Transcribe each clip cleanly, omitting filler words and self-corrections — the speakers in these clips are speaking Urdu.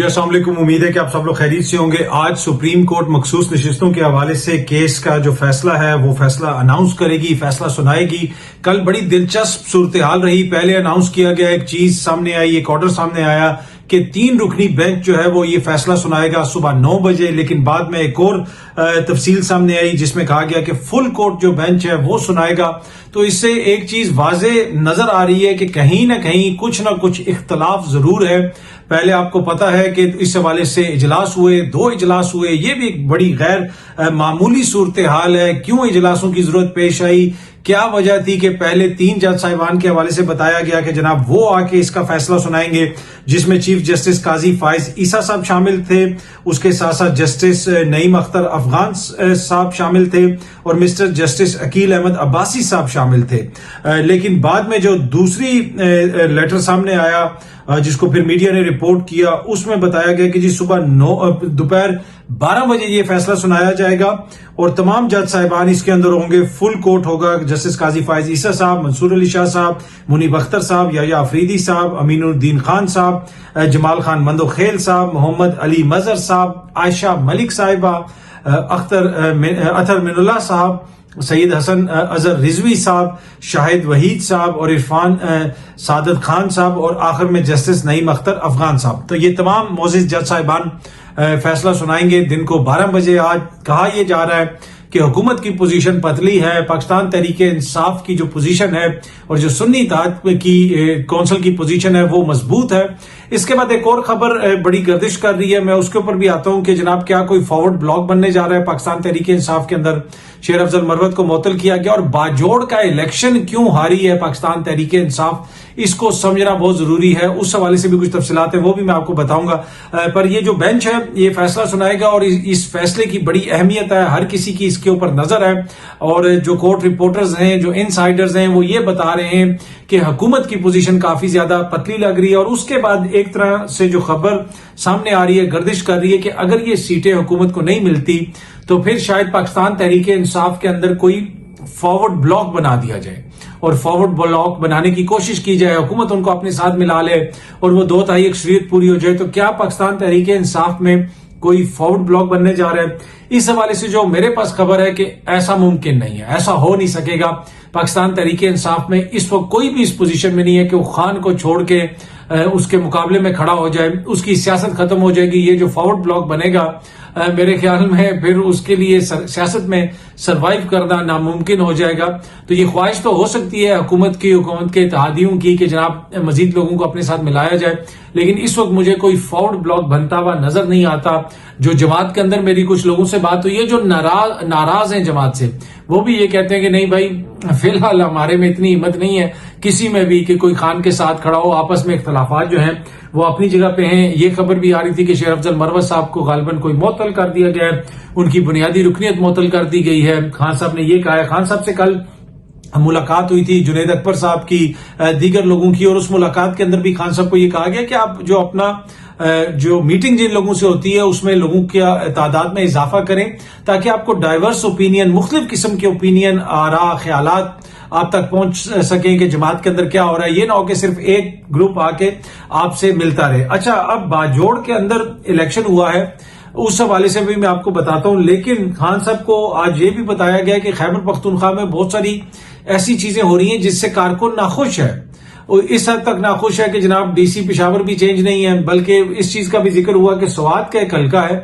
السلام علیکم، امید ہے کہ آپ سب لوگ خیریت سے ہوں گے۔ آج سپریم کورٹ مخصوص نشستوں کے حوالے سے کیس کا جو فیصلہ ہے وہ فیصلہ اناؤنس کرے گی، فیصلہ سنائے گی۔ کل بڑی دلچسپ صورتحال رہی۔ پہلے اناؤنس کیا گیا، ایک چیز سامنے آئی، ایک آرڈر سامنے آیا کہ 3 رکنی بینچ جو ہے وہ یہ فیصلہ سنائے گا صبح 9 بجے، لیکن بعد میں ایک اور تفصیل سامنے آئی جس میں کہا گیا کہ فل کورٹ جو بینچ ہے وہ سنائے گا۔ تو اس سے ایک چیز واضح نظر آ رہی ہے کہ کہیں نہ کہیں کچھ نہ کچھ اختلاف ضرور ہے۔ پہلے آپ کو پتا ہے کہ اس حوالے سے اجلاس ہوئے، 2 اجلاس ہوئے، یہ بھی ایک بڑی غیر معمولی صورتحال ہے۔ کیوں اجلاسوں کی ضرورت پیش آئی؟ کیا وجہ تھی کہ پہلے 3 جج صاحبان کے حوالے سے بتایا گیا کہ جناب وہ آ کے اس کا فیصلہ سنائیں گے، جس میں چیف جسٹس قاضی فائز عیسیٰ صاحب شامل تھے، اس کے ساتھ ساتھ جسٹس نعیم اختر افغان صاحب شامل تھے اور مسٹر جسٹس عقیل احمد عباسی صاحب شامل تھے۔ لیکن بعد میں جو دوسری لیٹر سامنے آیا جس کو پھر میڈیا نے رپورٹ کیا، اس میں بتایا گیا کہ جی صبح دوپہر 12 بجے یہ فیصلہ سنایا جائے گا اور تمام جج صاحبان اس کے اندر ہوں گے۔ فل کورٹ ہوگا، جسٹس قاضی فائز عیسیٰ صاحب، منصور علی شاہ صاحب، منیب اختر صاحب، یحییٰ افریدی صاحب، امین الدین خان صاحب، جمال خان مندوخیل صاحب، محمد علی مظہر صاحب، عائشہ ملک صاحبہ، اطہر من اللہ صاحب، سید حسن اظہر رضوی صاحب، شاہد وحید صاحب اور عرفان سعادت خان صاحب، اور آخر میں جسٹس نعیم اختر افغان صاحب۔ تو یہ تمام معزز جج صاحبان فیصلہ سنائیں گے دن کو 12 بجے۔ آج کہا یہ جا رہا ہے کہ حکومت کی پوزیشن پتلی ہے، پاکستان تحریک انصاف کی جو پوزیشن ہے اور جو سنی اتحاد کی کونسل کی پوزیشن ہے وہ مضبوط ہے۔ اس کے بعد ایک اور خبر بڑی گردش کر رہی ہے، میں اس کے اوپر بھی آتا ہوں کہ جناب کیا کوئی فارورڈ بلاک بننے جا رہا ہے پاکستان تحریک انصاف کے اندر؟ شیر افضل مروت کو معطل کیا گیا، اور باجوڑ کا الیکشن کیوں ہاری ہے پاکستان تحریک انصاف، اس کو سمجھنا بہت ضروری ہے۔ اس حوالے سے بھی کچھ تفصیلات ہیں، وہ بھی میں آپ کو بتاؤں گا۔ پر یہ جو بینچ ہے یہ فیصلہ سنائے گا اور اس فیصلے کی بڑی اہمیت ہے، ہر کسی کی اس کے اوپر نظر ہے، اور جو کورٹ رپورٹرز ہیں، جو انسائیڈرز ہیں، وہ یہ بتا رہے ہیں کہ حکومت کی پوزیشن کافی زیادہ پتلی لگ رہی ہے۔ اور اس کے بعد ایک طرح سے جو خبر سامنے آ رہی ہے، گردش کر رہی ہے کہ اگر یہ سیٹیں حکومت کو نہیں ملتی تو پھر شاید پاکستان تحریک انصاف کے اندر کوئی فارورڈ بلاک بنا دیا جائے اور فارورڈ بلاک بنانے کی کوشش کی جائے، حکومت ان کو اپنے ساتھ ملا لے اور وہ 2/3 اکثریت پوری ہو جائے۔ تو کیا پاکستان تحریک انصاف میں کوئی فارورڈ بلاک بننے جا رہا ہے؟ اس حوالے سے جو میرے پاس خبر ہے کہ ایسا ممکن نہیں ہے، ایسا ہو نہیں سکے گا۔ پاکستان تحریک انصاف میں اس وقت کوئی بھی اس پوزیشن میں نہیں ہے کہ وہ خان کو چھوڑ کے اس کے مقابلے میں کھڑا ہو جائے، اس کی سیاست ختم ہو جائے گی۔ یہ جو فارورڈ بلاک بنے گا میرے خیال میں پھر اس کے لیے سیاست میں سروائیو کرنا ناممکن ہو جائے گا۔ تو یہ خواہش تو ہو سکتی ہے حکومت کے اتحادیوں کی کہ جناب مزید لوگوں کو اپنے ساتھ ملایا جائے، لیکن اس وقت مجھے کوئی فارورڈ بلاک بنتا ہوا نظر نہیں آتا۔ جو جماعت کے اندر میری کچھ لوگوں سے بات ہوئی ہے جو ناراض ہیں جماعت سے، وہ بھی یہ کہتے ہیں کہ نہیں بھائی، فی الحال ہمارے میں اتنی ہمت نہیں ہے کسی میں بھی کہ کوئی خان کے ساتھ کھڑا ہو۔ آپس میں اختلافات جو ہیں وہ اپنی جگہ پہ ہیں۔ یہ خبر بھی آ رہی تھی کہ شیر افضل مروت صاحب کو غالباً کوئی معطل کر دیا گیا ہے، ان کی بنیادی رکنیت معطل کر دی گئی ہے۔ خان صاحب نے یہ کہا ہے، خان صاحب سے کل ملاقات ہوئی تھی جنید اکبر صاحب کی، دیگر لوگوں کی، اور اس ملاقات کے اندر بھی خان صاحب کو یہ کہا گیا کہ آپ جو اپنا جو میٹنگ جن لوگوں سے ہوتی ہے اس میں لوگوں کی تعداد میں اضافہ کریں تاکہ آپ کو ڈائیورس اوپینین، مختلف قسم کے اوپینین، آراء، خیالات آپ تک پہنچ سکیں کہ جماعت کے اندر کیا ہو رہا ہے۔ یہ نہ ہو کہ صرف ایک گروپ آ کے آپ سے ملتا رہے۔ اچھا، اب باجوڑ کے اندر الیکشن ہوا ہے، اس حوالے سے بھی میں آپ کو بتاتا ہوں، لیکن خان صاحب کو آج یہ بھی بتایا گیا کہ خیبر پختونخوا میں بہت ساری ایسی چیزیں ہو رہی ہیں جس سے کارکن ناخوش ہے، اور اس حد تک ناخوش ہے کہ جناب ڈی سی پشاور بھی چینج نہیں ہے، بلکہ اس چیز کا بھی ذکر ہوا کہ سوات کا ایک حلقہ ہے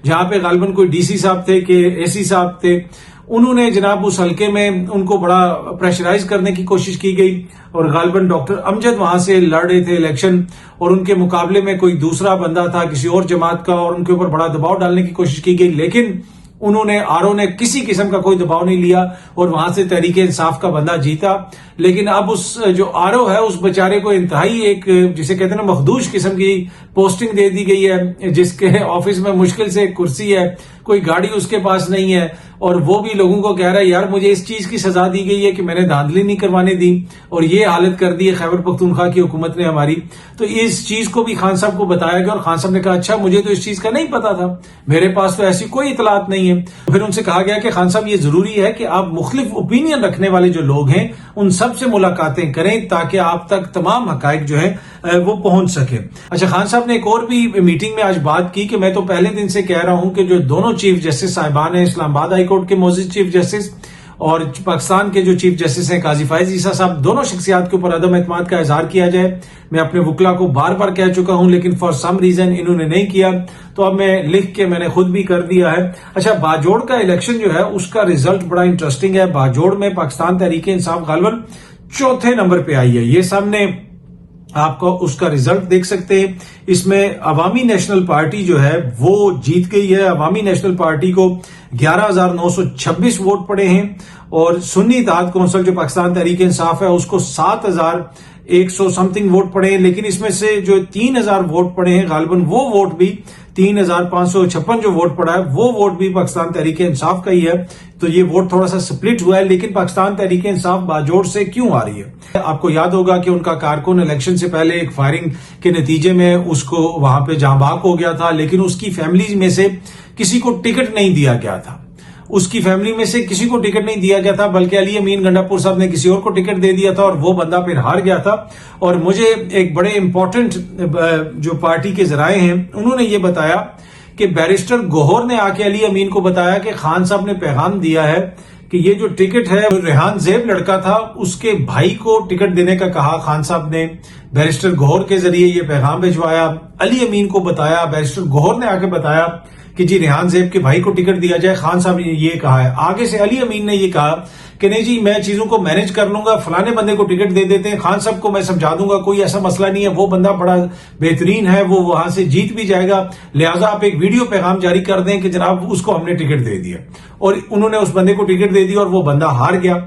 جہاں پہ غالباً کوئی ڈی سی صاحب تھے کہ اے سی صاحب تھے، انہوں نے جناب اس حلقے میں ان کو بڑا پریشرائز کرنے کی کوشش کی گئی، اور غالباً ڈاکٹر امجد وہاں سے لڑ رہے تھے الیکشن، اور ان کے مقابلے میں کوئی دوسرا بندہ تھا کسی اور جماعت کا، اور ان کے اوپر بڑا دباؤ ڈالنے کی کوشش کی گئی، لیکن انہوں نے آرو نے کسی قسم کا کوئی دباؤ نہیں لیا اور وہاں سے تحریک انصاف کا بندہ جیتا۔ لیکن اب اس جو آرو ہے اس بیچارے کو انتہائی ایک جسے کہتے ہیں نا مخدوش قسم کی پوسٹنگ دے دی گئی ہے، جس کے آفس میں مشکل سے ایک کرسی ہے، کوئی گاڑی اس کے پاس نہیں ہے، اور وہ بھی لوگوں کو کہہ رہا ہے یار مجھے اس چیز کی سزا دی گئی ہے کہ میں نے دھاندلی نہیں کروانے دی اور یہ حالت کر دی ہے خیبر پختونخوا کی حکومت نے ہماری. تو اس چیز کو بھی خان صاحب کو بتایا گیا اور خان صاحب نے کہا اچھا مجھے تو اس چیز کا نہیں پتا تھا, میرے پاس تو ایسی کوئی اطلاعات نہیں ہے. پھر ان سے کہا گیا کہ خان صاحب یہ ضروری ہے کہ آپ مختلف اوپینین رکھنے والے جو لوگ ہیں ان سب سے ملاقاتیں کریں تاکہ آپ تک تمام حقائق جو ہے وہ پہنچ سکے. اچھا خان صاحب نے ایک اور بھی میٹنگ میں آج بات کی کہ میں تو پہلے دن سے کہہ رہا ہوں کہ جو دونوں چیف جسٹس صاحبان ہیں اسلام آباد ہائی کورٹ کے معزز چیف جسٹس اور پاکستان کے جو چیف جسٹس ہیں قاضی فائز عیسیٰ صاحب, دونوں شخصیات کے اوپر عدم اعتماد کا اظہار کیا جائے. میں اپنے وکلا کو بار بار کہہ چکا ہوں لیکن فار سم ریزن انہوں نے نہیں کیا, تو اب میں لکھ کے میں نے خود بھی کر دیا ہے. اچھا باجوڑ کا الیکشن جو ہے اس کا ریزلٹ بڑا انٹرسٹنگ ہے. باجوڑ میں پاکستان تحریک انصاف غالباً چوتھے نمبر پہ آئی ہے. یہ سامنے آپ کو اس کا ریزلٹ دیکھ سکتے ہیں. اس میں عوامی نیشنل پارٹی جو ہے وہ جیت گئی ہے. عوامی نیشنل پارٹی کو 11,926 ووٹ پڑے ہیں اور سنی اتحاد کونسل جو پاکستان تحریک انصاف ہے اس کو 7,100 سم تھنگ ووٹ پڑے ہیں. لیکن اس میں سے جو 3,000 ووٹ پڑے ہیں غالباً وہ ووٹ بھی 3,556 جو ووٹ پڑا ہے وہ ووٹ بھی پاکستان تحریک انصاف کا ہی ہے. تو یہ ووٹ تھوڑا سا سپلٹ ہوا ہے. لیکن پاکستان تحریک انصاف باجوڑ سے کیوں آ رہی ہے؟ آپ کو یاد ہوگا کہ ان کا کارکن الیکشن سے پہلے ایک فائرنگ کے نتیجے میں اس کو وہاں پہ جاں بحق ہو گیا تھا, لیکن اس کی فیملی میں سے کسی کو ٹکٹ نہیں دیا گیا تھا. اس کی فیملی میں سے کسی کو ٹکٹ نہیں دیا گیا تھا بلکہ علی امین گنڈا پور صاحب نے کسی اور کو ٹکٹ دے دیا تھا اور وہ بندہ پھر ہار گیا تھا. اور مجھے ایک بڑے امپورٹنٹ جو پارٹی کے ذرائع ہیں انہوں نے یہ بتایا کہ بیرسٹر گوہر نے آ کے علی امین کو بتایا کہ خان صاحب نے پیغام دیا ہے کہ یہ جو ٹکٹ ہے ریحان زیب لڑکا تھا اس کے بھائی کو ٹکٹ دینے کا کہا. خان صاحب نے بیرسٹر گوہر کے ذریعے یہ پیغام بھجوایا, علی امین کو بتایا, بیرسٹر گوہر نے آ کے بتایا کہ جی ریحان زیب کے بھائی کو ٹکٹ دیا جائے. خان صاحب نے یہ کہا ہے. آگے سے علی امین نے یہ کہا کہ نہیں جی میں چیزوں کو مینج کر لوں گا, فلانے بندے کو ٹکٹ دے دیتے ہیں, خان صاحب کو میں سمجھا دوں گا, کوئی ایسا مسئلہ نہیں ہے, وہ بندہ بڑا بہترین ہے, وہ وہاں سے جیت بھی جائے گا, لہٰذا آپ ایک ویڈیو پیغام جاری کر دیں کہ جناب اس کو ہم نے ٹکٹ دے دیا. اور انہوں نے اس بندے کو ٹکٹ دے دیا اور وہ بندہ ہار گیا.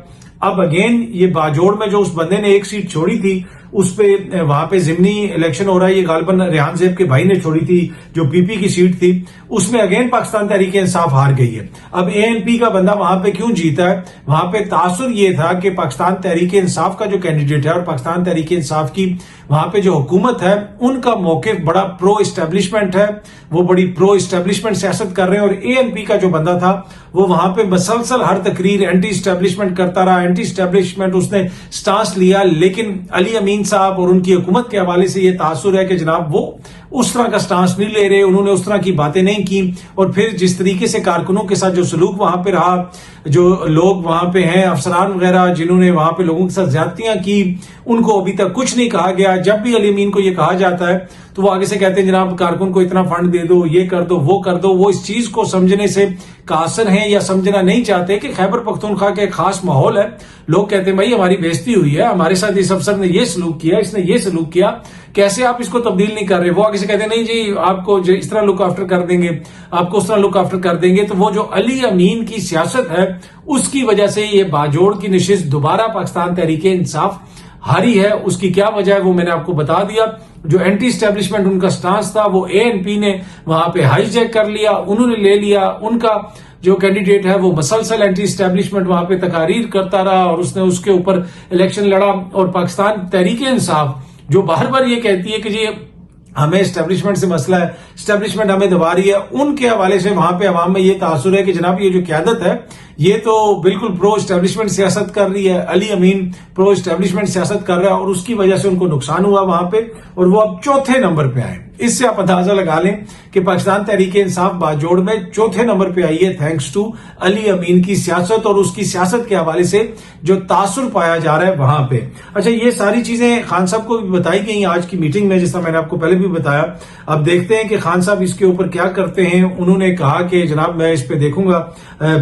اب اگین یہ باجوڑ میں جو اس بندے نے ایک سیٹ چھوڑی تھی اس پہ وہاں پہ ضمنی الیکشن ہو رہا ہے. یہ غالباً ریحان زیب کے بھائی نے چھوڑی تھی جو پی پی کی سیٹ تھی, اس میں اگین پاکستان تحریک انصاف ہار گئی ہے. اب اے این پی کا بندہ وہاں پہ کیوں جیتا ہے؟ وہاں پہ تاثر یہ تھا کہ پاکستان تحریک انصاف کا جو کینڈیڈیٹ ہے اور پاکستان تحریک انصاف کی وہاں پہ جو حکومت ہے ان کا موقف بڑا پرو اسٹیبلشمنٹ ہے, وہ بڑی پرو اسٹیبلشمنٹ سیاست کر رہے ہیں. اور اے این پی کا جو بندہ تھا وہ وہاں پہ مسلسل ہر تقریر اینٹی اسٹیبلشمنٹ کرتا رہا, اینٹی اسٹیبلشمنٹ اس نے سٹانس لیا. لیکن علی امین صاحب اور ان کی حکومت کے حوالے سے یہ تاثر ہے کہ جناب وہ اس طرح کا سٹانس نہیں لے رہے, انہوں نے اس طرح کی باتیں نہیں کی. اور پھر جس طریقے سے کارکنوں کے ساتھ جو سلوک وہاں پہ رہا, جو لوگ وہاں پہ ہیں افسران وغیرہ جنہوں نے وہاں پہ لوگوں کے ساتھ زیادتیاں کی, ان کو ابھی تک کچھ نہیں کہا گیا. جب بھی علی امین کو یہ کہا جاتا ہے تو وہ آگے سے کہتے ہیں جناب کارکن کو اتنا فنڈ دے دو, یہ کر دو, وہ کر دو. وہ اس چیز کو سمجھنے سے قاصر ہیں یا سمجھنا نہیں چاہتے کہ خیبر پختونخوا کا ایک خاص ماحول ہے. لوگ کہتے ہیں بھائی ہماری بےزتی ہوئی ہے, ہمارے ساتھ اس افسر نے یہ سلوک کیا, اس نے یہ سلوک کیا, کیسے آپ اس کو تبدیل نہیں کر رہے. وہ آگے سے کہتے ہیں نہیں جی آپ کو اس طرح لک آفٹر کر دیں گے, آپ کو اس طرح لک آفٹر کر دیں گے. تو وہ جو علی امین کی سیاست ہے اس کی وجہ سے یہ باجوڑ کی نشست دوبارہ پاکستان تحریک انصاف ہاری ہے. اس کی کیا وجہ ہے وہ میں نے آپ کو بتا دیا. جو اینٹی اسٹیبلشمنٹ ان کا سٹانس تھا وہ اے این پی نے وہاں پہ ہائی جیک کر لیا, انہوں نے لے لیا. ان کا جو کینڈیڈیٹ ہے وہ مسلسل اینٹی اسٹیبلشمنٹ وہاں پہ تقاریر کرتا رہا اور اس نے اس کے اوپر الیکشن لڑا. اور پاکستان تحریک انصاف جو بار بار یہ کہتی ہے کہ جی ہمیں اسٹیبلشمنٹ سے مسئلہ ہے, اسٹیبلشمنٹ ہمیں دبا رہی ہے, ان کے حوالے سے وہاں پہ عوام میں یہ تاثر ہے کہ جناب یہ جو قیادت ہے یہ تو بالکل پرو اسٹیبلشمنٹ سیاست کر رہی ہے, علی امین پرو اسٹیبلشمنٹ سیاست کر رہا ہے اور اس کی وجہ سے ان کو نقصان ہوا وہاں پہ اور وہ اب چوتھے نمبر پہ آئے. اس سے آپ اندازہ لگا لیں کہ پاکستان تحریک انصاف باجوڑ میں چوتھے نمبر پہ آئی ہے تھینکس ٹو علی امین کی سیاست اور اس کی سیاست کے حوالے سے جو تاثر پایا جا رہا ہے وہاں پہ. اچھا یہ ساری چیزیں خان صاحب کو بھی بتائی گئی آج کی میٹنگ میں, جس طرح میں نے آپ کو پہلے بھی بتایا. اب دیکھتے ہیں کہ خان صاحب اس کے اوپر کیا کرتے ہیں. انہوں نے کہا کہ جناب میں اس پہ دیکھوں گا,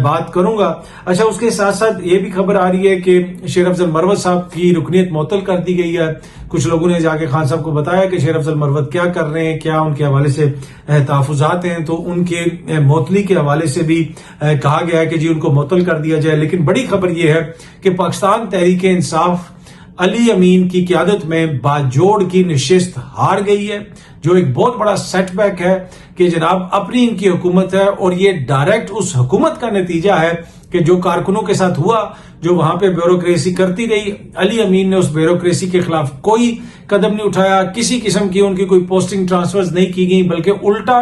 بات کروں گا. اچھا اس کے ساتھ ساتھ یہ بھی خبر آ رہی ہے کہ شیر افضل مروت صاحب کی رکنیت معطل کر دی گئی ہے. کچھ لوگوں نے جا کے خان صاحب کو بتایا کہ شیر افضل مروت کیا کر رہے ہیں, کیا ان کے حوالے سے تحفظات ہیں, تو ان کے معطلی کے حوالے سے بھی کہا گیا ہے کہ جی ان کو معطل کر دیا جائے. لیکن بڑی خبر یہ ہے کہ پاکستان تحریک انصاف علی امین کی قیادت میں باجوڑ کی نشست ہار گئی ہے، جو ایک بہت بڑا سیٹ بیک ہے کہ جناب اپنی ان کی حکومت ہے، اور یہ ڈائریکٹ اس حکومت کا نتیجہ ہے کہ جو کارکنوں کے ساتھ ہوا، جو وہاں پہ بیوروکریسی کرتی رہی، علی امین نے اس بیوروکریسی کے خلاف کوئی قدم نہیں اٹھایا، کسی قسم کی ان کی کوئی پوسٹنگ ٹرانسفرز نہیں کی گئی، بلکہ الٹا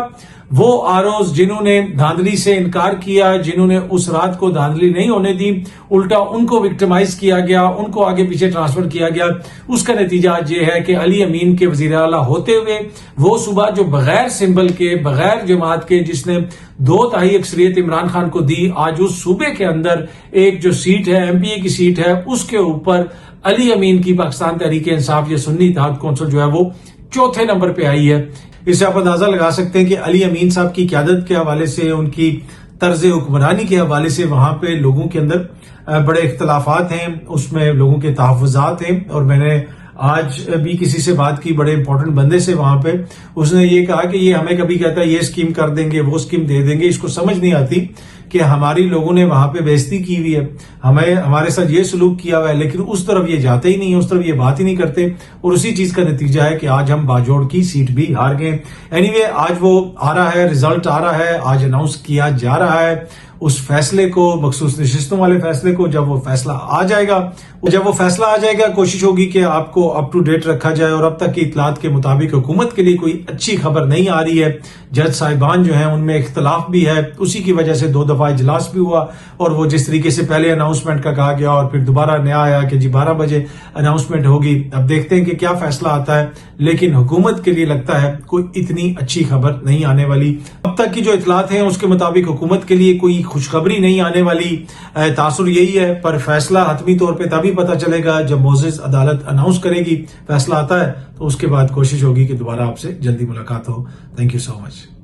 وہ آروز جنہوں نے دھاندلی سے انکار کیا، جنہوں نے اس رات کو دھاندلی نہیں ہونے دی، الٹا ان کو وکٹمائز کیا گیا، ان کو آگے پیچھے ٹرانسفر کیا گیا۔ اس کا نتیجہ آج یہ ہے کہ علی امین کے وزیر اعلیٰ ہوتے ہوئے وہ صوبہ جو بغیر سمبل کے، بغیر جماعت کے، جس نے 2/3 اکثریت عمران خان کو دی، آج اس صوبے کے اندر ایک جو سیٹ ہے MP کی سیٹ ہے، اس کے اوپر علی امین کی پاکستان تحریک انصاف یا سنی اتحاد کونسل جو ہے وہ 4تھے نمبر پہ آئی ہے۔ اس سے آپ اندازہ لگا سکتے ہیں کہ علی امین صاحب کی قیادت کے حوالے سے، ان کی طرز حکمرانی کے حوالے سے وہاں پہ لوگوں کے اندر بڑے اختلافات ہیں، اس میں لوگوں کے تحفظات ہیں۔ اور میں نے آج بھی کسی سے بات کی، بڑے امپورٹنٹ بندے سے وہاں پہ، اس نے یہ کہا کہ یہ ہمیں کبھی کہتا ہے یہ اسکیم کر دیں گے، وہ اسکیم دے دیں گے، اس کو سمجھ نہیں آتی کہ ہماری لوگوں نے وہاں پہ بےزتی کی ہوئی ہے، ہمارے ساتھ یہ سلوک کیا ہوا ہے، لیکن اس طرف یہ جاتے ہی نہیں، اس طرف یہ بات ہی نہیں کرتے، اور اسی چیز کا نتیجہ ہے کہ آج ہم باجوڑ کی سیٹ بھی ہار گئے۔ اینی آج وہ آ رہا ہے، ریزلٹ آ رہا ہے، آج اناؤنس کیا جا رہا ہے اس فیصلے کو، مخصوص نشستوں والے فیصلے کو۔ جب وہ فیصلہ آ جائے گا، کوشش ہوگی کہ آپ کو اپ ٹو ڈیٹ رکھا جائے، اور اب تک کی اطلاعات کے مطابق حکومت کے لیے کوئی اچھی خبر نہیں آ رہی ہے۔ جج صاحبان جو ہیں ان میں اختلاف بھی ہے، اسی کی وجہ سے 2 دفعہ اجلاس بھی ہوا، اور وہ جس طریقے سے پہلے اناؤنسمنٹ کا کہا گیا اور پھر دوبارہ نیا آیا کہ جی 12 بجے اناؤنسمنٹ ہوگی۔ اب دیکھتے ہیں کہ کیا فیصلہ آتا ہے، لیکن حکومت کے لیے لگتا ہے کوئی اتنی اچھی خبر نہیں آنے والی۔ اب تک کی جو اطلاعات ہیں اس کے مطابق حکومت کے لیے کوئی خوشخبری نہیں آنے والی، تاثر یہی ہے، پر فیصلہ حتمی طور پہ تبھی پتہ چلے گا جب معزز عدالت اناؤنس کرے گی، فیصلہ آتا ہے تو اس کے بعد کوشش ہوگی کہ دوبارہ آپ سے جلدی ملاقات ہو۔ Thank you so much.